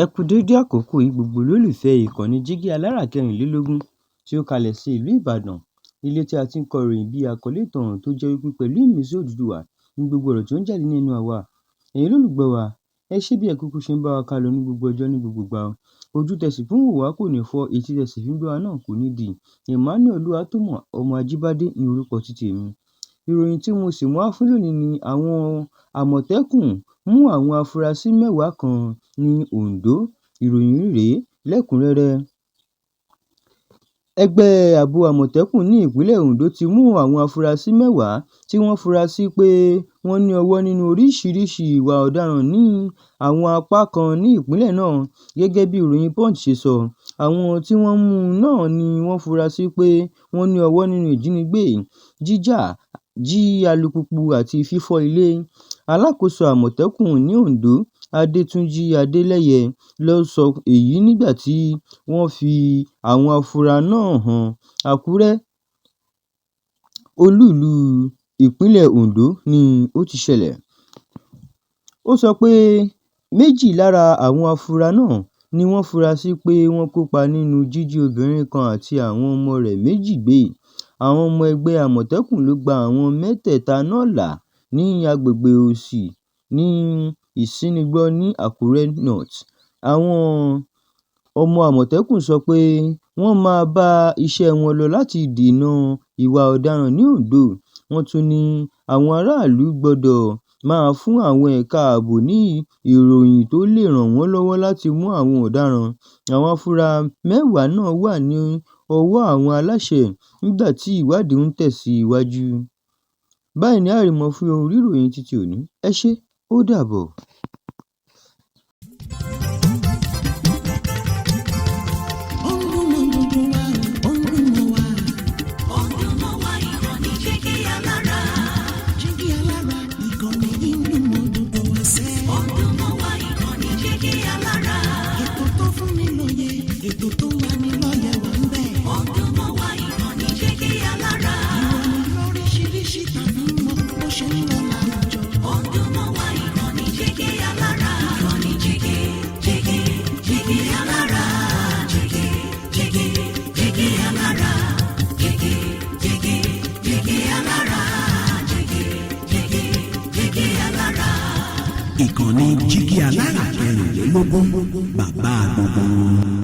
Ẹ kú dédé àkókò yìí gbogbo olólùfẹ́ ìkànnì Jígí Alára 24 tí ó kalẹ̀ sí ìlú Ìbàdàn, ilé tí a ti ń kọ ìròyìn bí àkọlé ìtàn tó jẹ́ wípé pẹ̀lú ìmísí Odùduwà ní gbogbo ọ̀rọ̀ tí ó ń jáde nínú àwa. Ẹ̀yin olólùgbọ́ wa, ẹ ṣé bí ẹ kúkú ṣe ń bá wa kálọ ní gbogbo ọjọ́ ní gbogbo ìgbà. Ojú tẹsí fún wò wá kò ní fọ́, etí tẹsí fún gbọ́ wa náà kò ní di. Emmanuel Olúwatómọ̀ ọmọ Ajíbádé ní orúkọ títí èmi. Ìròyìn tí mo sì mú wá fún lónìí ni àwọn Àmọ̀tẹ́kùn mú àwọn afurasí mẹ́wàá kan ní Oǹdó. Ìròyìn rèé lẹ́kùnrẹ́rẹ́. Ẹgbẹ́ ààbò Àmọ̀tẹ́kùn ní ìpínlẹ̀ Oǹdó ti mú àwọn afurasí mẹ́wàá tí wọ́n fura sí pé wọ́n ní ọwọ́ nínú oríṣiríṣi ìwà ọ̀daràn ní àwọn apá kan ní ìpínlẹ̀ náà. Gẹ́gẹ́ bí ìròyìn Punch ṣe sọ, àwọn tí wọ́n mú náà ni wọ́n fura sí pé wọ́n ní ọwọ́ nínú ìjínigbé, jíjà, jí alùpùpù àti fífọ́ ilé. Alákòóso Àmọ̀tẹ́kùn ní Oǹdó, Adétúnjí Adélẹ́yẹ ló sọ èyí nígbà tí wọ́n fi àwọn afurasí náà hàn Àkúrẹ́, olú-ìlú ìpínlẹ̀ Oǹdó ni ó ti ṣẹlẹ̀. Ó sọ pé méjì lára àwọn afurasí náà ni wọ́n fura sí pé wọ́n kópa nínú jíjí obìnrin kan àti àwọn ọmọ rẹ̀ méjì gbé. Àwọn ọmọ ẹgbẹ́ Àmọ̀tẹ́kùn ló gba àwọn mẹ́tẹ̀ẹ̀ta náà là ní agbègbè Òsì ní Ìsínigbọ́ ní Àkúrẹ́ North. Àwọn ọmọ Àmọ̀tẹ́kùn sọ pé wọ́n máa bá iṣẹ́ wọn lọ láti dènà ìwà ọ̀daràn ní Oǹdó. Wọ́n tún ní àwọn aráàlú gbọdọ̀ máa fún àwọn ẹ̀ka ààbò ní ìròyìn tó lè ràn wọ́n lọ́wọ́ láti mú àwọn ọ̀daràn. Àwọn afurasí mẹ́wàá náà wà ní ọwọ́ àwọn aláṣẹ nígbà tí ìwádìí ń tẹ̀síwájú. Báyìí ni àrìmọ fún orí ìròyìn títí òní. Ẹ ṣé, ó dàbọ̀. Ìkànnì Jígí Alára 24, bàbá gbogbo.